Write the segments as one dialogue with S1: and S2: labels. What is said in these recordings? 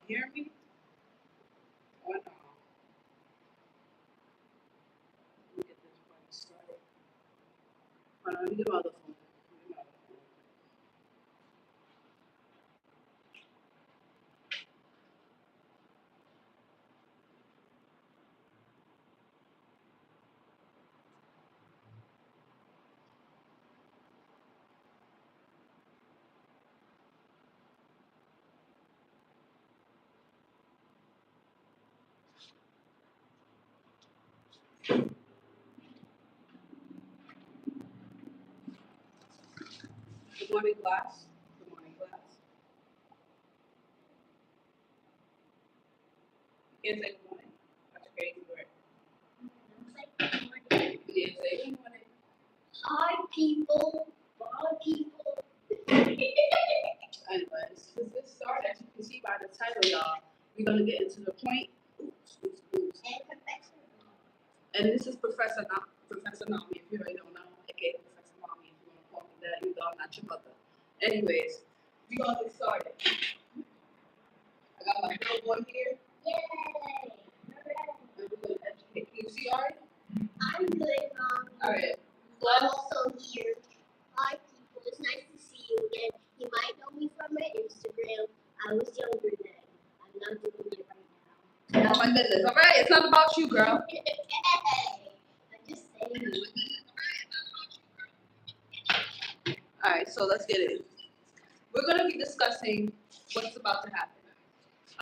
S1: You hear me? Or no? Let me get this party started. Hold on, let me get my other phone. Good morning, class. Good morning, class. You can't say good morning. That's a crazy word. You can't say good morning.
S2: Hi, people. Bye, people.
S1: Anyways, let's get started. As you can see by the title, y'all, we're gonna get into the point. Oops. And this is Professor Nami, if you already don't know, aka Professor Nami, if you want to call me that, even though I'm not your mother. Anyways, we're gonna get started. I got my billboard here.
S2: Yay!
S1: And we're gonna educate. Can you see already?
S2: I'm good, Mom.
S1: Alright.
S2: I'm also here. Hi, people. It's nice to see you again. You might know me from my Instagram. I was younger then. I'm not doing it right now.
S1: Oh my goodness. Alright, it's not about you, girl.
S2: Hey, I'm just saying.
S1: Alright, so let's get in. We're gonna be discussing what's about to happen.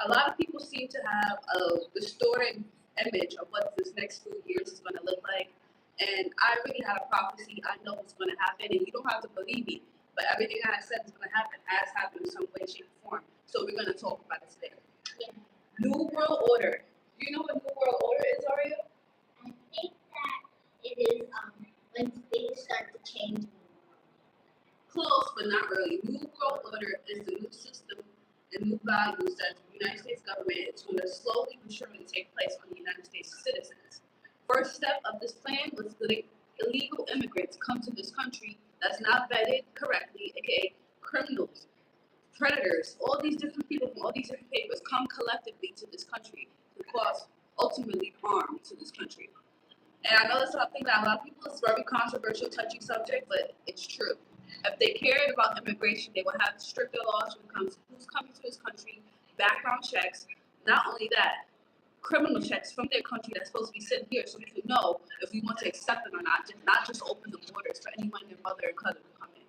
S1: A lot of people seem to have a distorted image of what this next few years is going to look like. And I already had a prophecy. I know what's going to happen. And you don't have to believe me. But everything I said is going to happen has happened in some way, shape, or form. So we're going to talk about it today.
S2: Yeah.
S1: New World Order. Do you know what New World Order is, Aria?
S2: I think that it is when things start to change.
S1: Close, but not really. New World Order is the new system and new values that the United States government is going to slowly but surely take place on the United States citizens. First step of this plan was letting illegal immigrants come to this country that's not vetted correctly, aka criminals, predators, all these different people from all these different papers come collectively to this country to cause ultimately harm to this country. And I know that's something that a lot of people, it's a very controversial, touchy subject, but it's true. If they cared about immigration, they would have stricter laws when it comes to who's coming to this country, background checks. Not only that, criminal checks from their country that's supposed to be sent here so we can know if we want to accept them or not just open the borders for anyone, their mother and cousin to come in.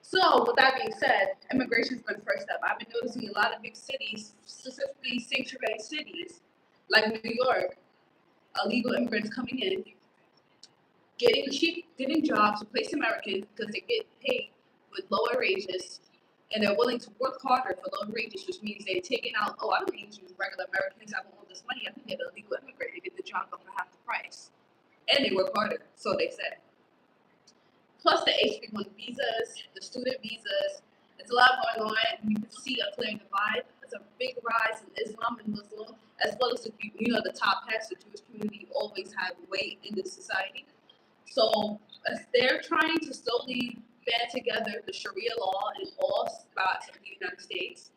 S1: So, with that being said, immigration has been the first step. I've been noticing a lot of big cities, specifically sanctuary cities, like New York, illegal immigrants coming in, getting jobs, replace Americans because they get paid with lower wages, and they're willing to work harder for lower wages, which means they're taking out, oh, I don't need you regular Americans, I want all this money, I can get an illegal immigrant and get the job for half the price. And they work harder, so they say. Plus the HB1 visas, the student visas, there's a lot going on. You can see a clear divide. There's a big rise in Islam and Muslim, as well as the top hats, the Jewish community always have weight in this society. So as they're trying to slowly band together the Sharia law in all spots of the United States.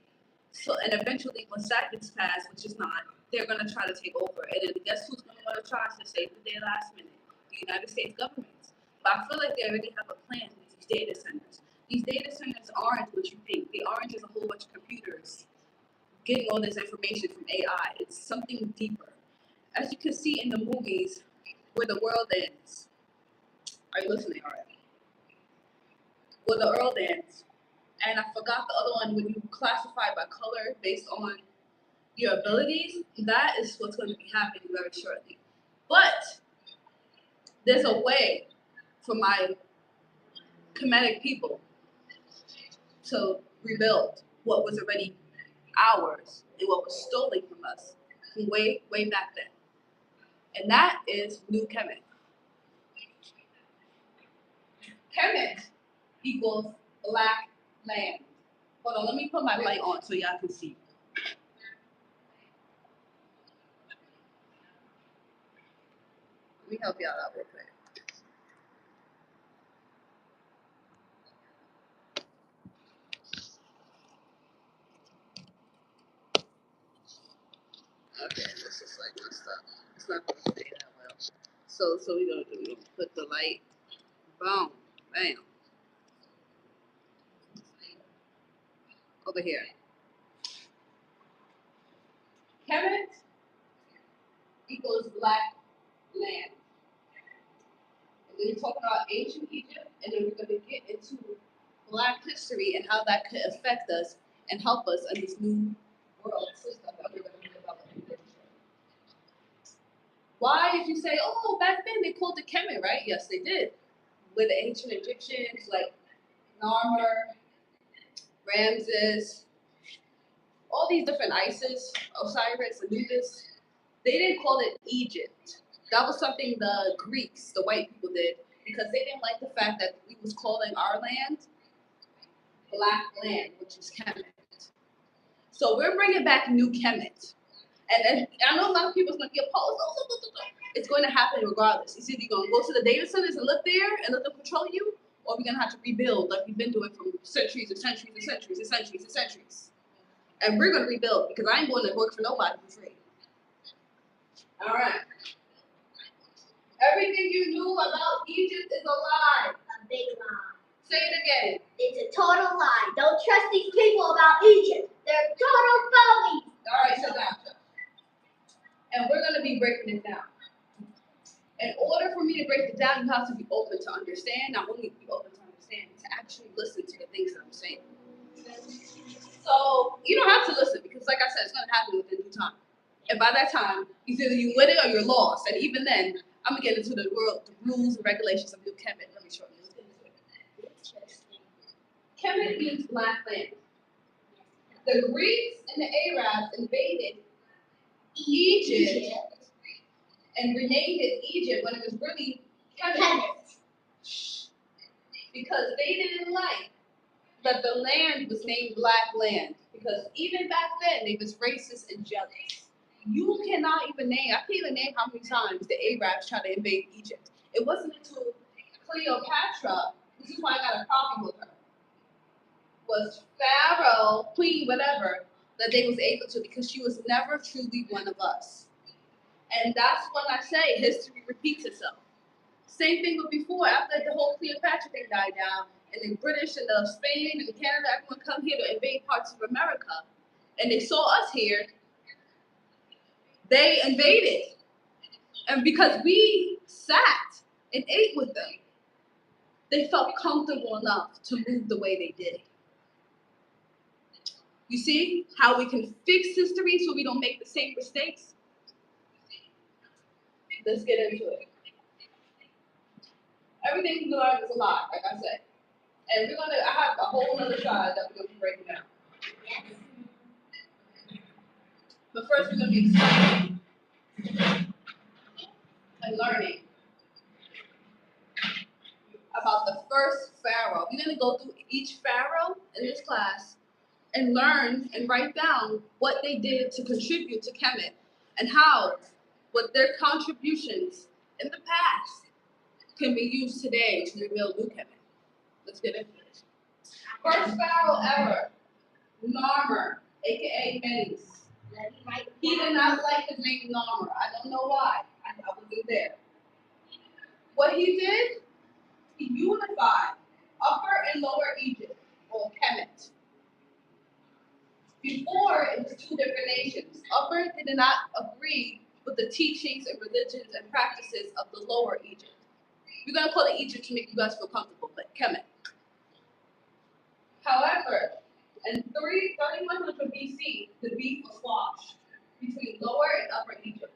S1: So, and eventually, once that gets passed, which is not, they're going to try to take over. And then guess who's going to want to try to save the day last minute? The United States government. But I feel like they already have a plan with these data centers. These data centers aren't what you think. The orange is a whole bunch of computers getting all this information from AI. It's something deeper. As you can see in the movies, where the world ends. Are you listening already? Where the world ends. And I forgot the other one, when you classify by color based on your abilities, that is what's going to be happening very shortly. But there's a way for my Kemetic people to rebuild what was already ours and what was stolen from us from way, way back then. And that is New Kemet. Kemet equals black land. Hold on, let me put my light on so y'all can see. Let me help y'all out real quick. just like messed up. It's not going to stay that well. So we're going to do, we're going to put the light, boom, bam, over here. Kemet equals black land. And then we're talking about ancient Egypt, and then we're going to get into Black history and how that could affect us and help us in this new world system that we're going to be developing. Why did you say, oh, back then they called it Kemet, right? Yes, they did. With the ancient Egyptians like Narmer, Ramses, all these different Isis, Osiris, Anubis, they didn't call it Egypt. That was something the Greeks, the white people, did because they didn't like the fact that we was calling our land Black land, which is Kemet. So we're bringing back New Kemet. And I know a lot of people are going to get opposed. It's going to happen regardless. It's either you're going to go to the data centers and live there and let them control you, or we're going to have to rebuild like we've been doing for centuries and centuries and centuries and centuries and centuries. And we're going to rebuild because I ain't going to work for nobody for free. All right. Everything you knew about Egypt is a lie.
S2: A big lie.
S1: Say it again.
S2: It's a total lie. Don't trust these people about Egypt. They're total phonies.
S1: All right, sit down. And we're going to be breaking it down. In order for me to break it down, you have to be open to understand. Not only be open to understand, to actually listen to the things that I'm saying. So you don't have to listen because, like I said, it's going to happen within due time. And by that time, either you with it or you're lost. And even then, I'm going to get into the rules and regulations of New Kemet. Let me show you. Let's get into it. Kemet means black land. The Greeks and the Arabs invaded Egypt and renamed it Egypt when it was really Kemet. Because they didn't like that the land was named black land. Because even back then, they was racist and jealous. You cannot even name, I can't even name how many times the Arabs tried to invade Egypt. It wasn't until Cleopatra, this is why I got a problem with her, was Pharaoh, queen, whatever, that they was able to, because she was never truly one of us. And that's when I say history repeats itself. Same thing with before, after the whole Cleopatra thing died down, and the British and the Spain and Canada, everyone come here to invade parts of America, and they saw us here, they invaded. And because we sat and ate with them, they felt comfortable enough to move the way they did. You see how we can fix history so we don't make the same mistakes? Let's get into it. Everything you learn is a lot, like I said. And I have a whole other side that we're going to be breaking down. But first we're going to be explaining and learning about the first pharaoh. We're going to go through each pharaoh in this class and learn and write down what they did to contribute to Kemet and how what their contributions in the past can be used today to rebuild New Kemet. Let's get into it. First pharaoh ever, Narmer, aka Menes. He did not like his name Narmer. I don't know why. I wasn't there. What he did, he unified Upper and Lower Egypt, or Kemet. Before, it was two different nations. Upper did not agree with the teachings and religions and practices of the Lower Egypt. We're going to call it Egypt to make you guys feel comfortable, but Kemet. However, in 3100 BC, the beef was squashed between Lower and Upper Egypt.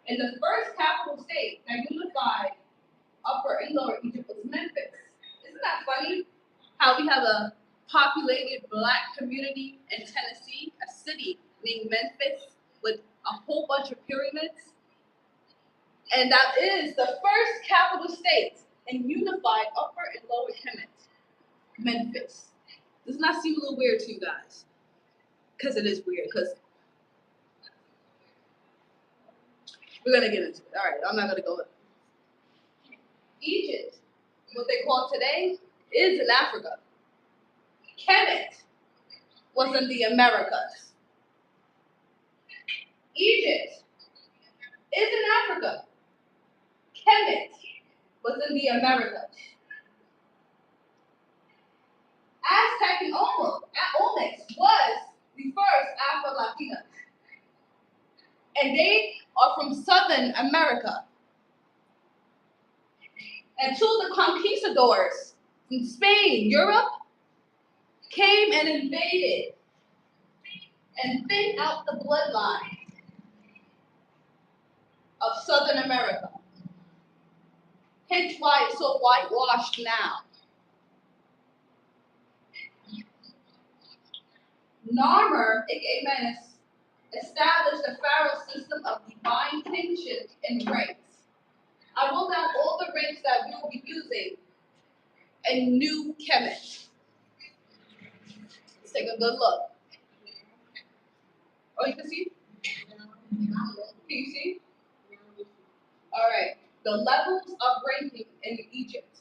S1: And the first capital state that unified Upper and Lower Egypt was Memphis. Isn't that funny? How we have a populated black community in Tennessee, a city named Memphis with a whole bunch of pyramids. And that is the first capital state and unified Upper and Lower Kemet, Memphis. Does not seem a little weird to you guys? Because it is weird, because we're going to get into it. All right, I'm not going to go. Egypt, what they call today, is in Africa. Kemet was in the Americas. Egypt is in Africa. Kemet was in the Americas. Aztec and Olmecs was the first Afro-Latina. And they are from Southern America. Until the conquistadors from Spain, Europe, came and invaded and thinned out the bloodline of Southern America. Hence why it's so whitewashed now. Narmer, aka Menace, established a pharaoh system of divine kingship and ranks. I will down all the ranks that we will be using in New Kemet. Let's take a good look. Oh, you can see? Can you see? All right. The levels of ranking in Egypt.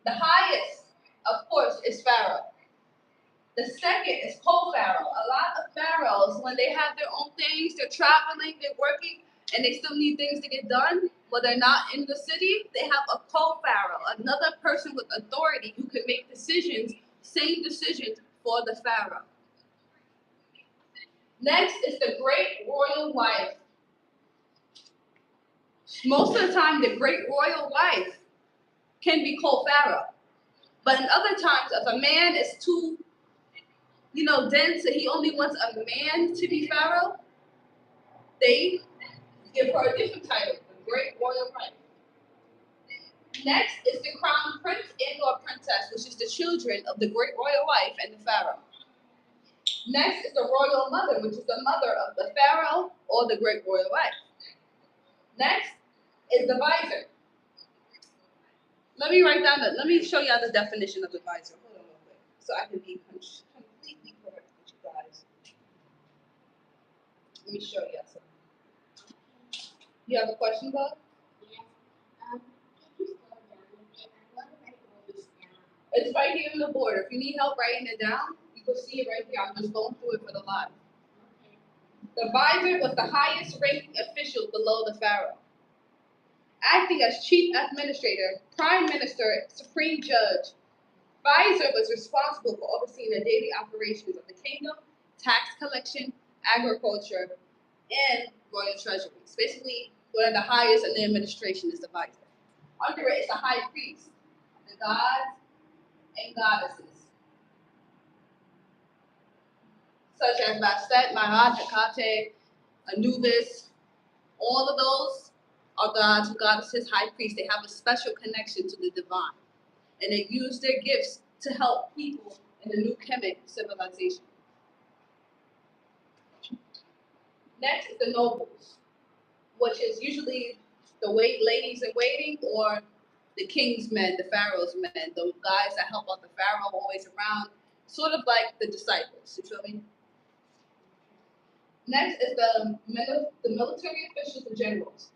S1: The highest, of course, is pharaoh. The second is co-pharaoh. A lot of pharaohs, when they have their own things, they're traveling, they're working, and they still need things to get done, but they're not in the city, they have a co-pharaoh, another person with authority who can make decisions, same decisions for the pharaoh. Next is the great royal wife. Most of the time, the great royal wife can be co-pharaoh. But in other times, if a man is too dense, he only wants a man to be pharaoh, they give her a different title, the great royal wife. Next is the crown prince and or princess, which is the children of the great royal wife and the pharaoh. Next is the royal mother, which is the mother of the pharaoh or the great royal wife. Next is the vizier. Let me show y'all the definition of the vizier. Hold on real quick, so I can be completely correct with you guys. Let me show y'all something. You have a question, Bob?
S2: Yes. Can you slow down a bit? I want to write all this down.
S1: It's right here on the board. If you need help writing it down, you can see it right here. I'm just going through it for the live.
S2: Okay.
S1: The vizier was the highest ranking official below the pharaoh, acting as chief administrator, prime minister, supreme judge. Vizier was responsible for overseeing the daily operations of the kingdom, tax collection, agriculture, and royal treasuries. Basically, one of the highest in the administration is the vizier. Under it is the high priest, the gods and goddesses, such as Bastet, Mahat, Hecate, Anubis. All of those are gods and goddesses, high priests. They have a special connection to the divine, and they use their gifts to help people in the new Kemet civilization. Next is the nobles, which is usually the ladies in waiting or the king's men, the pharaoh's men, the guys that help out the pharaoh, always around, sort of like the disciples. You feel me? Next is the military officials and generals.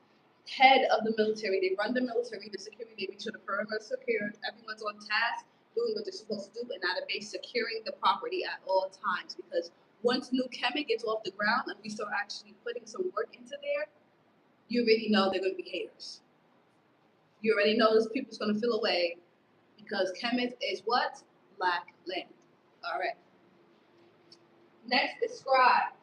S1: Head of the military. They run the military, the security, they make sure the perimeter is secured, everyone's on task, doing what they're supposed to do, and at a base securing the property at all times. Because once New Kemet gets off the ground and we start actually putting some work into there, you already know they're going to be haters. You already know those people's going to feel away because Kemet is what? Black land. All right. Next is scribes.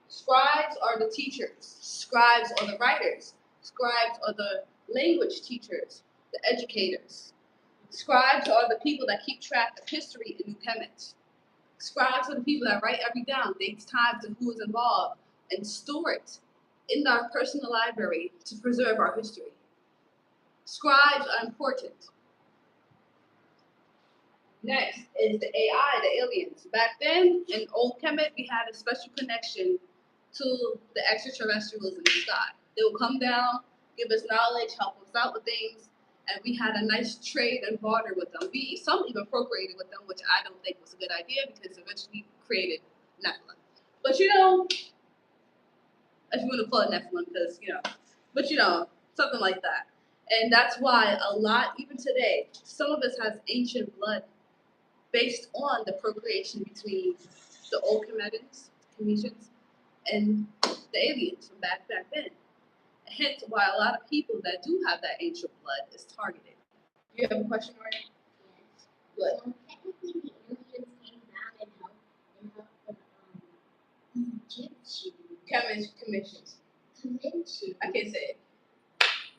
S1: Scribes are the teachers. Scribes are the writers. Scribes are the language teachers, the educators. Scribes are the people that keep track of history in New Kemet. Scribes are the people that write everything down, dates, times, and who is involved, and store it in our personal library to preserve our history. Scribes are important. Next is the AI, the aliens. Back then, in Old Kemet, we had a special connection to the extraterrestrials in the sky. They will come down, give us knowledge, help us out with things, and we had a nice trade and barter with them. Some even procreated with them, which I don't think was a good idea because eventually created Nephilim. But if you want to call it Nephilim, because something like that. And that's why a lot, even today, some of us has ancient blood based on the procreation between the old Kemetians and the aliens from back then. Hence why a lot of people that do have that ancient blood is targeted. Do you have a question, Maria?
S2: Yes.
S1: Good.
S2: So technically, the aliens came down and helped the Egyptians.
S1: Commissions.
S2: Commission.
S1: I can't say it.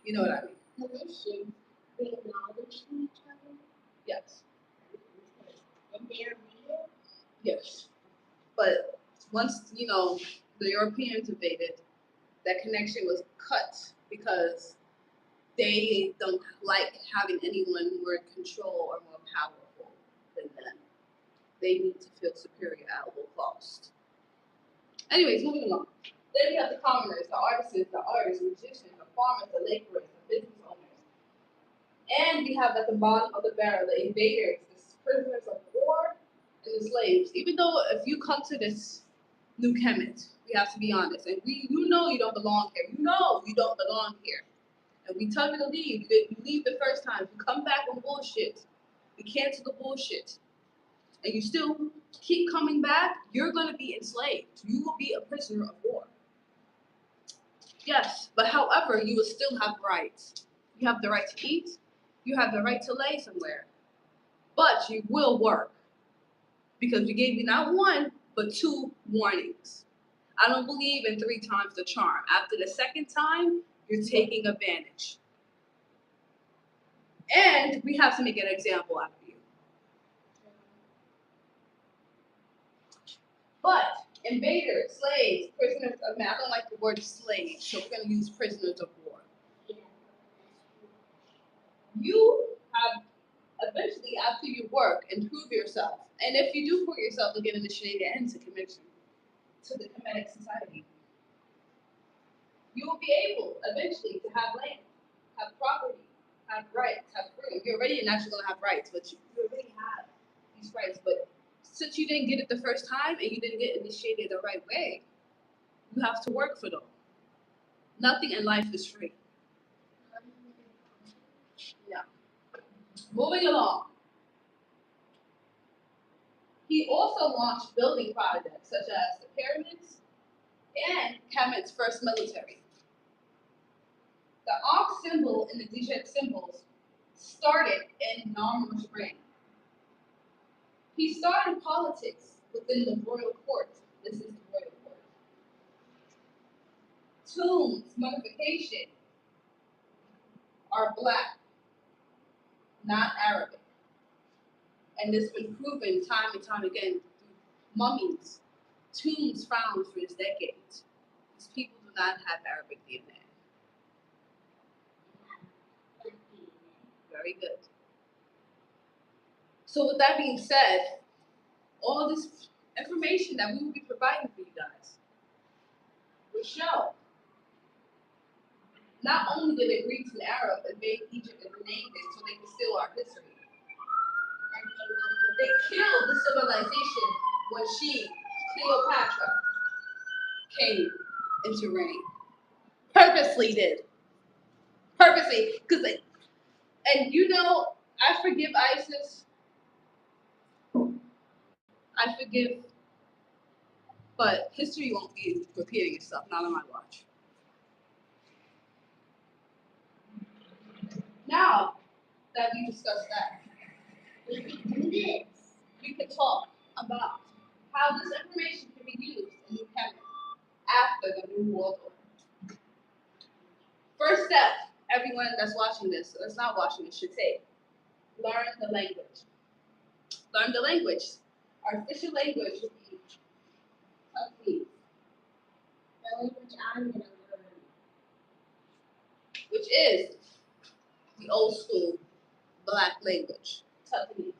S1: You know what I mean.
S2: Commission bring knowledge to each other.
S1: Yes.
S2: And they're real.
S1: Yes. But once, the Europeans invaded, that connection was cut because they don't like having anyone more in control or more powerful than them. They need to feel superior at all cost. Anyways, moving along. Then we have the commoners, the artisans, the musicians, the farmers, the laborers, the business owners. And we have at the bottom of the barrel the invaders, the prisoners of war, and the slaves. Even though if you come to this new Kemet, we have to be honest. And you know you don't belong here. You know you don't belong here. And we tell you to leave. You leave the first time. You come back on bullshit. We cancel the bullshit. And you still keep coming back, you're going to be enslaved. You will be a prisoner of war. Yes, but however, you will still have rights. You have the right to eat. You have the right to lay somewhere. But you will work. Because we gave you not one, but 2 warnings. I don't believe in 3 times the charm. After the second time, you're taking advantage. And we have to make an example out of you. But invaders, slaves, prisoners of war. I don't like the word slave, so we're going to use prisoners of war. You have eventually, after you work and prove yourself, and if you do prove yourself, you'll get initiated into commission to the Kemetic society. You will be able eventually to have land, have property, have rights, have freedom. You're already naturally going to have rights, but you already have these rights. But since you didn't get it the first time and you didn't get initiated the right way, you have to work for them. Nothing in life is free. Yeah. Moving along. He also launched building projects such as the pyramids and Kemet's first military. The ox symbol and the Dijek symbols started in Narmer's reign. He started politics within the royal court. This is the royal court. Tombs, mummification are black, not Arabic. And this has been proven time and time again through mummies, tombs found for decades. These people do not have Arabic DNA. Very good. So with that being said, all this information that we will be providing for you guys will show not only did the Greeks and Arabs invade Egypt and rename it so they could steal our history, they killed the civilization when Cleopatra, came into reign. Purposely did. Purposely. And I forgive ISIS. I forgive, but history won't be repeating itself, not on my watch. Now that we discussed that, we can talk about how this information can be used in New Kemet after the New World Order. First step, everyone that's watching this, that's not watching this, should take. Learn the language. Learn the language. Our official language would be Tupi,
S2: The language I'm going to learn,
S1: which is the old school black language, Tupi.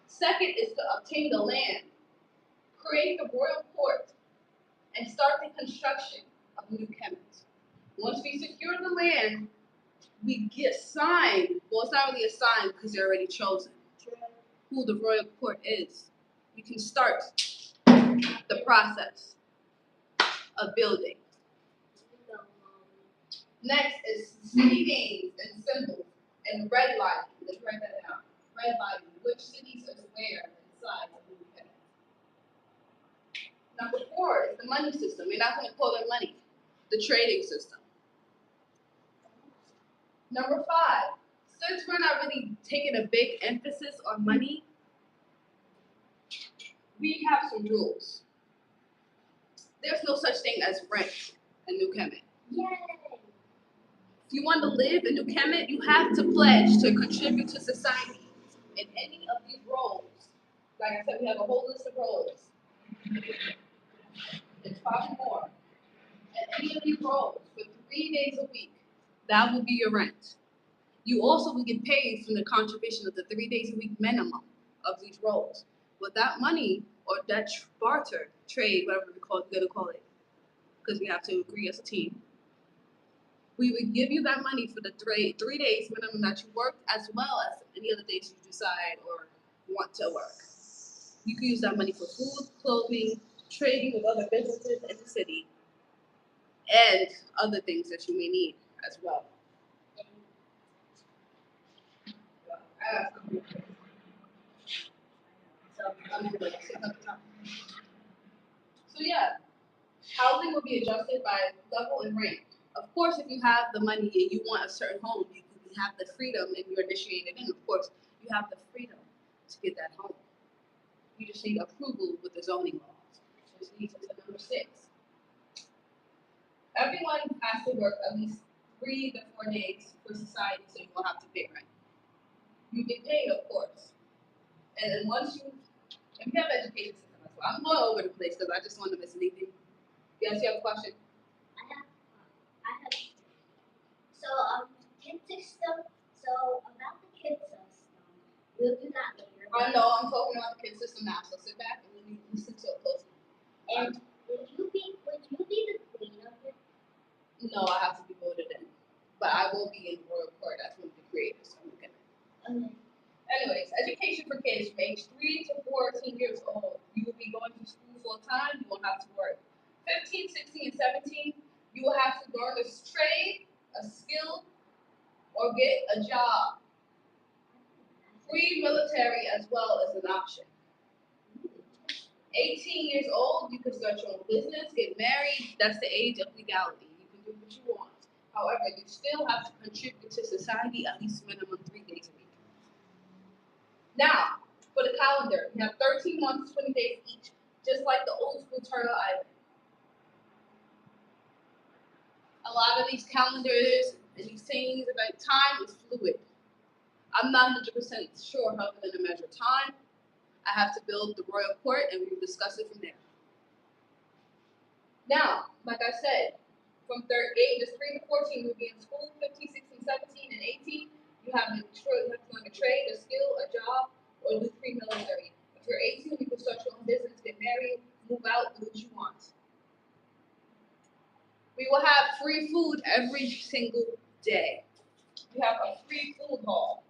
S1: Second is to obtain the land, create the royal court, and start the construction of New Kemet. Once we secure the land, we get assigned. Well, it's not really assigned because they're already chosen who the royal court is. We can start the process of building. Next is city names and symbols and redlining. Let's write that down. Redlining. Which cities are where inside of New Kemet. Number 4 is The money system. We're not going to call it money. The trading system. Number 5, since we're not really taking a big emphasis on money, we have some rules. There's no such thing as rent in New Kemet.
S2: Yay!
S1: If you want to live in New Kemet, you have to pledge to contribute to society in any of these roles. Like I said, we have a whole list of roles. There's probably more. And any of these roles for 3 days a week, that will be your rent. You also will get paid from the contribution of the 3 days a week minimum of these roles. With that money or that barter, trade, whatever we're going to call it, because we have to agree as a team, we would give you that money for the 3 days minimum that you work, as well as any other days you decide or want to work. You can use that money for food, clothing, trading with other businesses in the city, and other things that you may need as well. So yeah, housing will be adjusted by level and rank. Of course, if you have the money and you want a certain home, you have the freedom and you're initiated in. Of course, you have the freedom to get that home. You just need approval with the zoning laws, which leads us to number 6. Everyone has to work at least 3 to 4 days for society, so you won't have to pay rent. You get paid, of course. And then once you have education system as well. I'm going over the place because I just want to miss anything. Yes, you have a question?
S2: I have. So kid system. So about the kid system, we'll do that later.
S1: I know. I'm talking about the kid system now. So sit back and let me listen to it closely.
S2: And would you be the queen of it?
S1: No, I have to be voted in, but I will be in the royal court as one of the creators. So I'm okay. Anyways, education for kids from age 3 to 14 years old. You will be going to school full time. You won't have to work. 15, 16, and 17, you will have to learn a trade, a skill, or get a job. Free military as well as an option. 18 years old, you can start your own business, get married. That's the age of legality. You can do what you want. However, you still have to contribute to society at least minimum 3 days a week. Now, for the calendar, we have 13 months, 20 days each, just like the old school Turtle Island. A lot of these calendars and these things about time is fluid. I'm not 100% sure how I'm going to measure time. I have to build the royal court and we will discuss it from there. Now, like I said, from ages 3 to 14, you'll be in school. 15, 16, 17, and 18, you have to learn a trade, a skill, a job, or do free military. If you're 18, you can start your own business, get married, move out, do what you want. We will have free food every single day. We have a free food hall.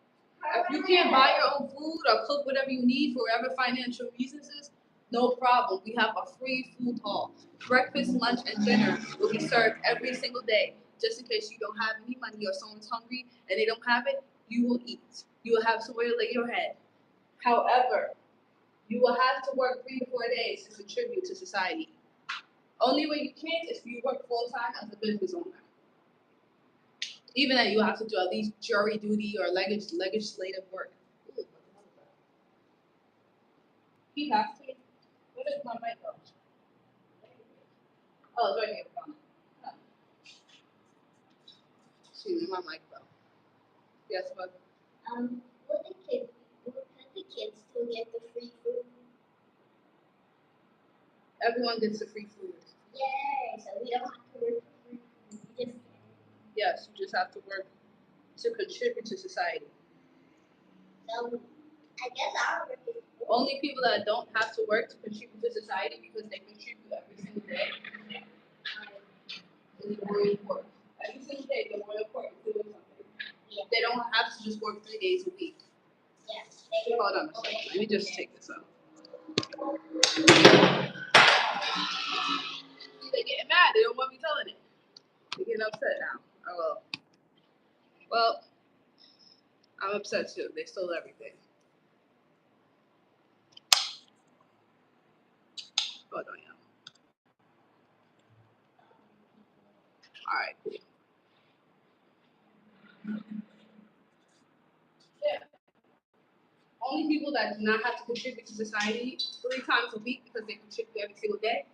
S1: If you can't buy your own food or cook whatever you need for whatever financial reasons is, no problem. We have a free food hall. Breakfast, lunch, and dinner will be served every single day. Just in case you don't have any money or someone's hungry and they don't have it, you will eat. You will have somewhere to lay your head. However, you will have to work 3 to 4 days to contribute to society. Only way you can't is if you work full-time as a business owner. Even then, you have to do at least jury duty or legislative work. Ooh, he has to. Where does my mic go? Oh, it's right here. Huh. Excuse me, my mic fell. Yes, what?
S2: Will the kids still get the free food?
S1: Everyone gets the free food.
S2: Yay! So we don't have to work for free food.
S1: Yes, you just have to work to contribute to society.
S2: So I guess our work is
S1: only people that don't have to work to contribute to society because they contribute every single day is the royal court. Every single day, the royal court is doing something.
S2: Yeah.
S1: They don't have to just work 3 days a week.
S2: Yes.
S1: Hold on a second. Let me just take this out. They're getting mad. They don't want me telling it. They're getting upset now. Oh well. Well, I'm upset too. They stole everything. Hold on, y'all. Alright. Yeah. Only people that do not have to contribute to society 3 times a week because they contribute every single day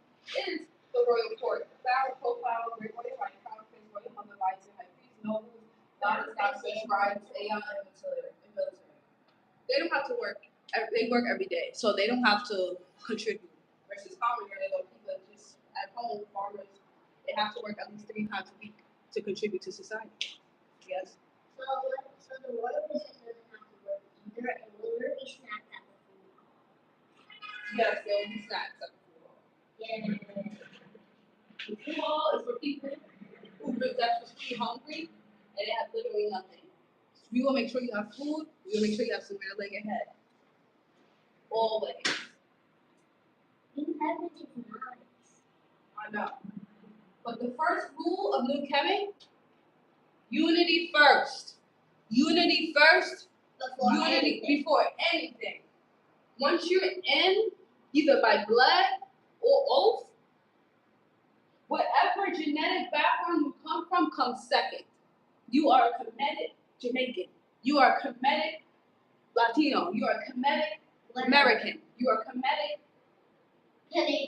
S1: is the royal court. Pharaoh, profile, great royal right, crown prince, royal mother, vice, high priest, nobles, goddess, goddesses, scribes, AI, and military. They don't have to work. They work every day, so they don't have to contribute. Versus common where they go people just at home, farmers, they have to work at least 3 times a week to contribute to society. Yes.
S2: So the royal person doesn't have to work either, and will there be snacks at the food hall?
S1: Yes, there will be snacks at the food hall.
S2: Yeah.
S1: The food hall is for people who are desperately hungry and they have literally nothing. We will make sure you have food. We will make sure you have somewhere to lay your head. Always.
S2: New Heaven is nice.
S1: I know. But the first rule of New Kemet, unity first. Unity first. Before anything. Once you're in, either by blood or oath, whatever genetic background you come from comes second. You are a Kemetic Jamaican. You are a Kemetic Latino. You are a Kemetic American. You are Kemetic.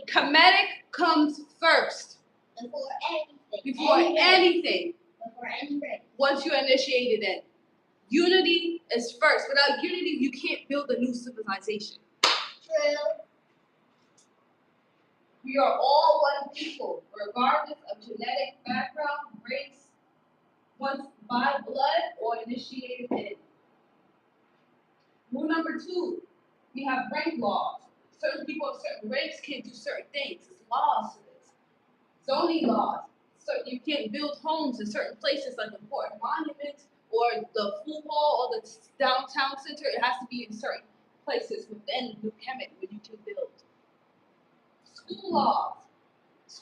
S1: Kemetic comes first.
S2: Before anything.
S1: Before anything.
S2: Before any race.
S1: Once you're initiated in. Unity is first. Without unity, you can't build a new civilization.
S2: True.
S1: We are all one people, regardless of genetic background, race, once by blood or initiated in. Rule number 2, we have rank laws. Certain people of certain ranks can't do certain things. There's laws to this. Zoning laws. So you can't build homes in certain places like important monuments or the food hall or the downtown center. It has to be in certain places within New Kemet where you can build. School laws.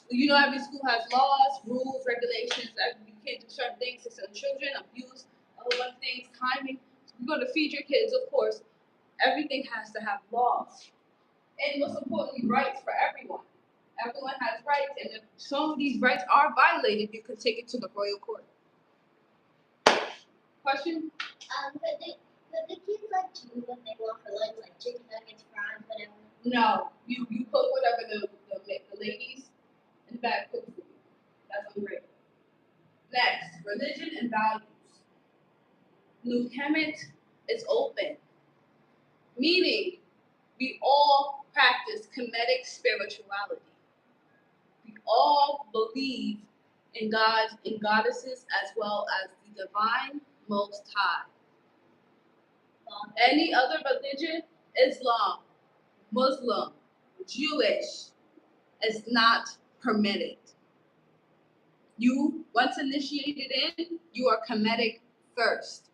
S1: You know, every school has laws, rules, regulations. You can't do certain things to certain children, abuse, a whole bunch of things, timing. You're going to feed your kids, of course. Everything has to have laws. And most importantly, rights for everyone. Everyone has rights, and if some of these rights are violated, you can take it to the royal court. Question?
S2: Could the kids like choose what they want for lunch, like chicken nuggets, fries, whatever?
S1: No. You put whatever the ladies in the back cook for you. That's great. Next, religion and values. New Kemet is open, meaning we all practice Kemetic spirituality. We all believe in gods and goddesses as well as the divine Most High. Any other religion, Islam, Muslim, Jewish, is not permitted. You, once initiated in, you are Kemetic first.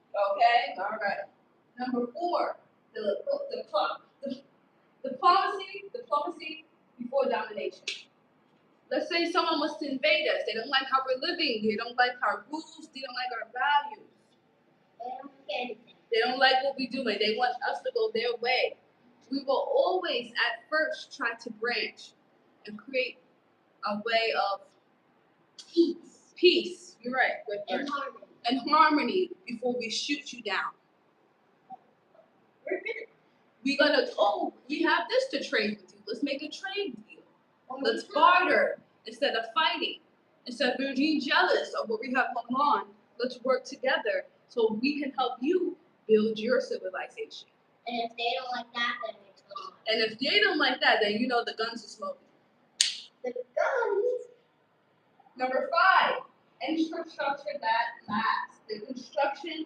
S1: Okay, all right. Number 4, diplomacy before domination. Let's say someone wants to invade us. They don't like how we're living. They don't like our rules. They don't like our values.
S2: They don't like anything.
S1: They don't like what we're doing. They want us to go their way. We will always at first try to branch and create a way of
S2: Peace.
S1: Peace. You're right.
S2: And harmony.
S1: And harmony before we shoot you down. We're gonna, we have this to trade with you. Let's make a trade deal. Let's barter instead of fighting. Instead of being jealous of what we have going on, let's work together so we can help you build your civilization.
S2: And if they don't like that, then it's gone.
S1: And if they don't like that, then you know the guns are smoking.
S2: The guns.
S1: Number 5, infrastructure that lasts. The construction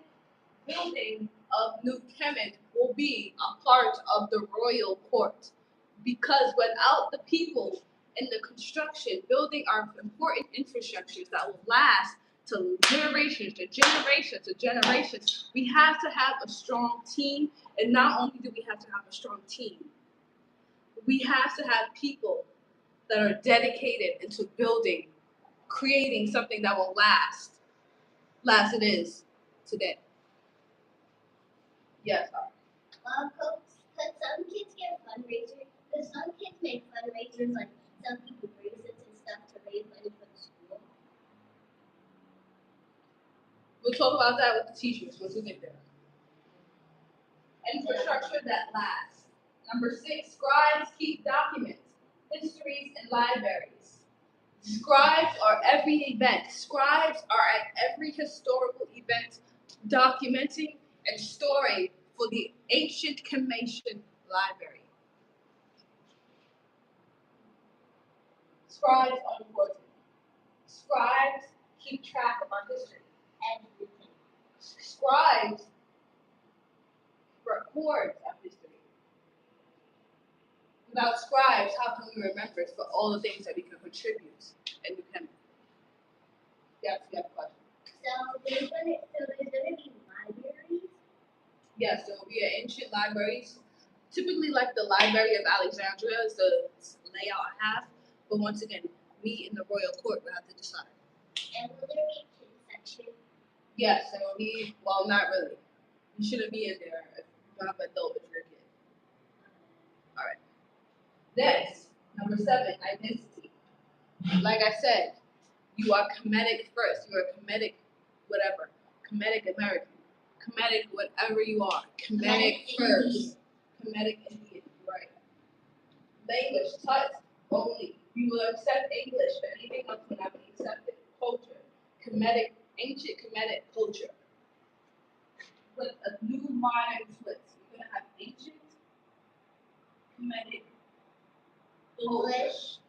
S1: building of New Kemet will be a part of the royal court, because without the people in the construction building our important infrastructures that will last to generations to generations to generations, we have to have a strong team. And not only do we have to have a strong team, we have to have people that are dedicated into building, creating something that will last it is today. Yes.
S2: Could some kids get fundraisers? Because some kids make fundraisers, like some people bracelets and stuff to raise money for the
S1: talk about that with the teachers once we get there. Infrastructure that lasts. Number 6, scribes keep documents, histories, and libraries. Scribes are every event. Scribes are at every historical event, documenting and storing for the ancient Kemet library. Scribes are important. Scribes keep track of our history. Everything. Scribes record our history. Without scribes, how can we remember for all the things that we can contribute and we can? Yes, you have a question.
S2: So there's gonna be libraries?
S1: Yes, there will be an ancient libraries. Typically, like the Library of Alexandria is the layout I have. But once again, we in the royal court will have to decide.
S2: And will there be a kids section?
S1: Yes, there will be. Well, not really. You shouldn't be in there if you don't have an adult if you're a kid. All right. Next, number 7, identity. Like I said, you are Kemetic first. You are Kemetic, whatever. Kemetic American. Kemetic, whatever you are. Kemetic first. Kemetic Indian, right. Language, touch only. You will accept English, but anything else will not be accepted. Culture. Kemetic, ancient Kemetic culture. With a new modern twist. You're going to have ancient Kemetic English.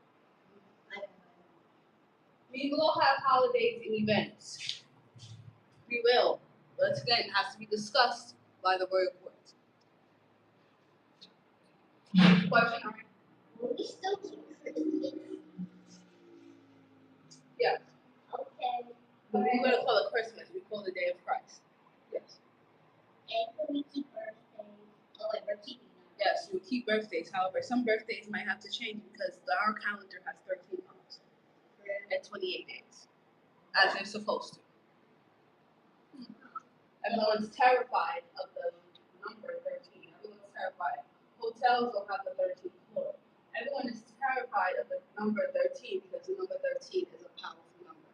S1: We will have holidays and events. We will. But again, it has to be discussed by the royal court. Question?
S2: Will we still keep Christmas?
S1: Yeah.
S2: Okay.
S1: But we wouldn't call it Christmas. We call it the Day of Christ. Yes.
S2: And can we keep birthdays? Oh, wait, we're keeping them.
S1: Yes, we keep birthdays. However, some birthdays might have to change because our calendar has 13 months and 28 days, as they're supposed to. Everyone's terrified of the number 13. Everyone's terrified. Hotels will have the 13th floor. Everyone is terrified of the number 13 because the number 13 is a powerful number.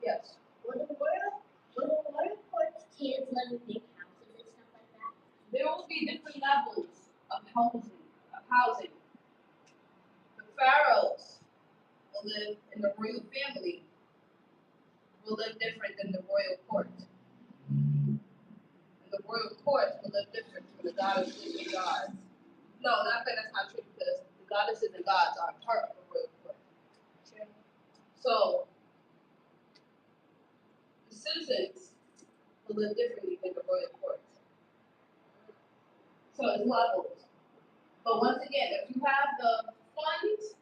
S1: Yes.
S2: Will the royal court's kids live in big houses and stuff like that?
S1: There will be different levels of housing. The pharaohs will live in the royal family. Will live different than the royal court. And the royal court will live different from the goddesses and gods. No, not that that's not true because the goddesses and gods are part of the royal court. Okay. So the citizens will live differently than the royal court. So it's levels. But once again, if you have the funds,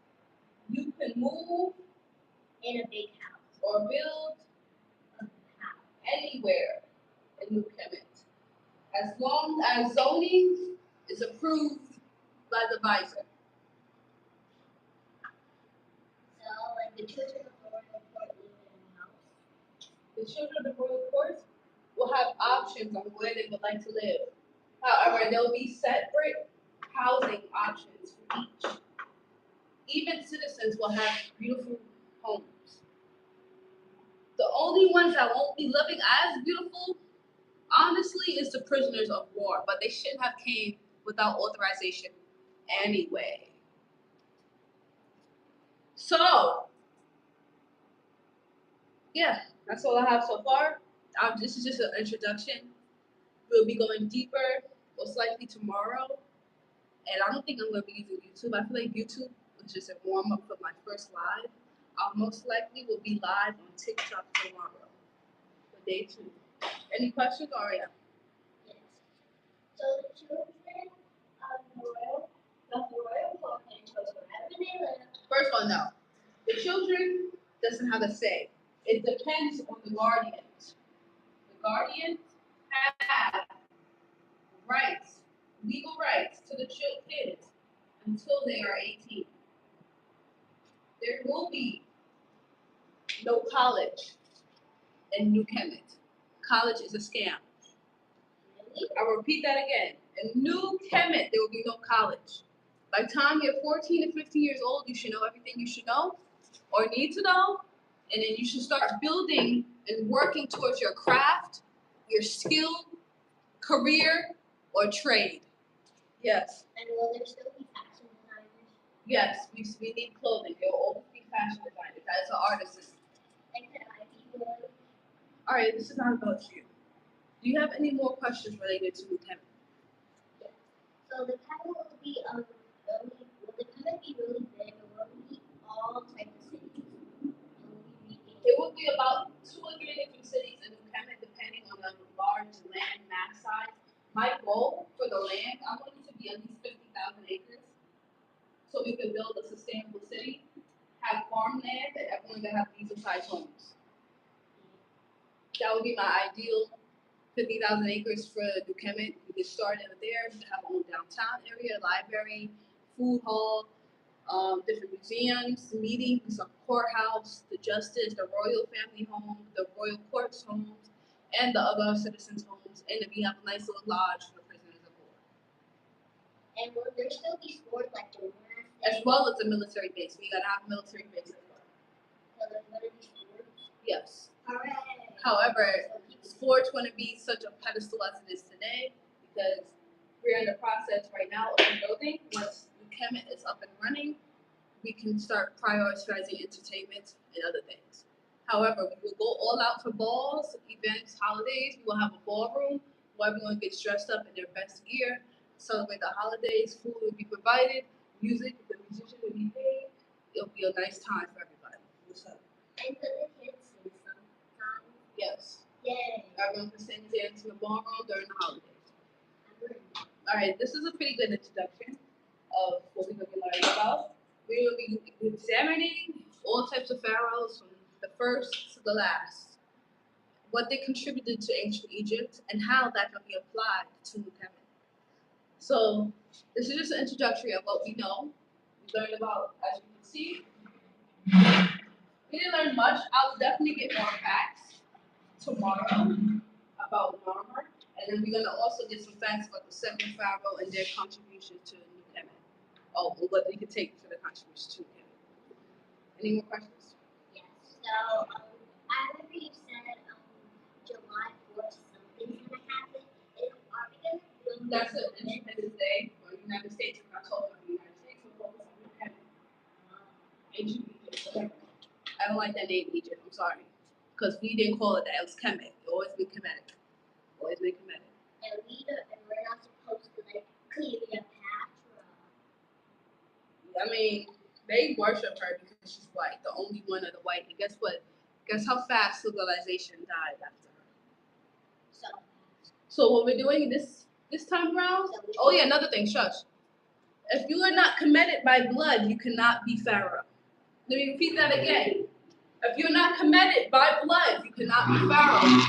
S1: you can move
S2: In a big house.
S1: or build anywhere in New Kemet, as long as zoning is approved by the visor.
S2: So, like the children of the royal court live in a house.
S1: The children of the royal court will have options on where they would like to live. However, there will be separate housing options for each. Even citizens will have beautiful homes. The only ones that won't be living as beautiful, honestly, is the prisoners of war, but they shouldn't have came without authorization anyway. So, yeah, that's all I have so far. This is just an introduction. We'll be going deeper, most likely tomorrow. And I don't think I'm going to be using YouTube. I feel like YouTube was just a warm-up for my first live. I most likely will be live on TikTok tomorrow for day 2. Any questions, Aria?
S2: Yes. So the children of the royal court can choose wherever they live.
S1: First one, no. The children doesn't have a say. It depends on the guardians. The guardians have rights, legal rights to the kids until they are 18. There will be no college in New Kemet. College is a scam. I will repeat that again. In New Kemet, there will be no college. By the time you're 14 to 15 years old, you should know everything you should know or need to know And then you should start building and working towards your craft, your skill, career, or trade. Yes.
S2: And will there still be fashion designers?
S1: Yes, we need clothing. There will always be fashion designers. That is an artist.
S2: And could I be one?
S1: All right, this is not about you. Do you have any more questions related to Kemet?
S2: Yeah. So the Kemet will be really, will the Kemet be really big, or will it be all types of cities?
S1: It will be about 2 or 3 different cities in Kemet, depending on the large land mass size. My goal for the land, I want it to be at least 50,000 acres, so we can build a sustainable city, have farmland, and everyone can have decent-sized homes. That would be my ideal 50,000 acres for New Kemet. We could start in there, we could have our own downtown area, library, food hall, different museums, meetings, a courthouse, the justice, the royal family home, the royal courts homes, and the other citizens' homes, and then we have a nice little lodge for the prisoners of war.
S2: And will there still be sports like gymnastics?
S1: As well as a military base. We gotta have a military base as well.
S2: So there's going to be sports?
S1: Yes.
S2: Hooray!
S1: However, sports wouldn't be such a pedestal as it is today because we're in the process right now of building. Once Kemet is up and running, we can start prioritizing entertainment and other things. However, we will go all out for balls, events, holidays. We will have a ballroom where everyone gets dressed up in their best gear, celebrate the holidays, food will be provided, music, the musician will be paid. It'll be a nice time for everybody. What's up?
S2: And could the kids sing sometimes?
S1: Yes.
S2: Yay!
S1: Everyone can sing dance in the ballroom during the holidays.
S2: I'm ready.
S1: All right, this is a pretty good introduction of what we're going to be learning about. We will be examining all types of pharaohs from the first to the last, what they contributed to ancient Egypt, and how that can be applied to New Kemet. So this is just an introductory of what we know. We learned about, as you can see, we didn't learn much. I'll definitely get more facts tomorrow about Marmar, and then we're gonna also get some facts about the second pharaoh and their contribution to New Kemet. Oh, and what we could take for the contribution to New Kemet. Any more questions?
S2: Yes. So, I remember you said July 4th something's going to happen. And are we going to film
S1: That's an Independence Day for the United States. I'm not talking about the United States. We're focused on New Kemet. Ancient Egypt. I don't like that name, Egypt. I'm sorry, because we didn't call it that. It was Kemet. It always been Kemetic. Always been Kemetic.
S2: And we're not supposed to like Cleopatra.
S1: I mean, they worship her because she's white, the only one of the white. And guess what? Guess how fast civilization died after her. So what we're doing this time around? Oh yeah, another thing, shush. If you are not committed by blood, you cannot be pharaoh. Let me repeat that again. If you're not committed by blood, you cannot be pharaoh,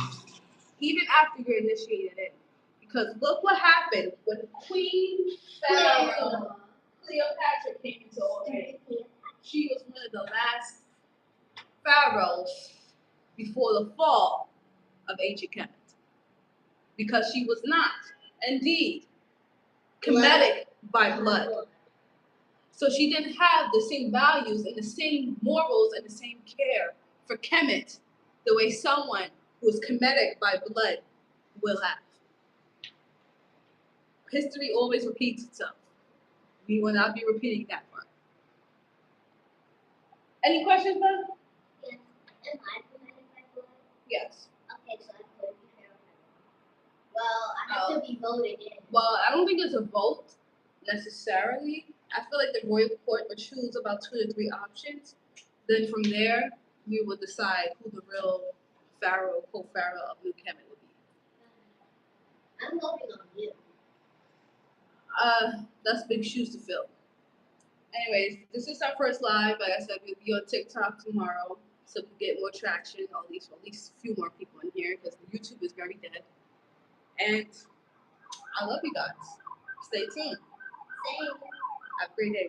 S1: even after you're initiated in. Because look what happened when Queen Pharaoh Cleopatra came into office. She was one of the last pharaohs before the fall of ancient Kemet. Because she was not, indeed, Kemetic by blood. So she didn't have the same values and the same morals and the same care for Kemet the way someone who is Kemetic by blood will have. History always repeats itself. We will not be repeating that part. Any questions, bud?
S2: Yes. Am I Kemetic by blood?
S1: Yes.
S2: Okay, so I'm going to be Pharaoh. Well, I have to be voted in.
S1: Well, I don't think it's a vote necessarily. I feel like the royal court would choose about 2 to 3 options. Then from there, we will decide who the real pharaoh, co-pharaoh of New Kemet would be.
S2: I'm voting on you.
S1: That's big shoes to fill. Anyways, this is our first live. Like I said, we'll be on TikTok tomorrow, so we get more traction. At least a few more people in here because YouTube is very dead. And I love you guys. Stay tuned.
S2: Same.
S1: Have a great day.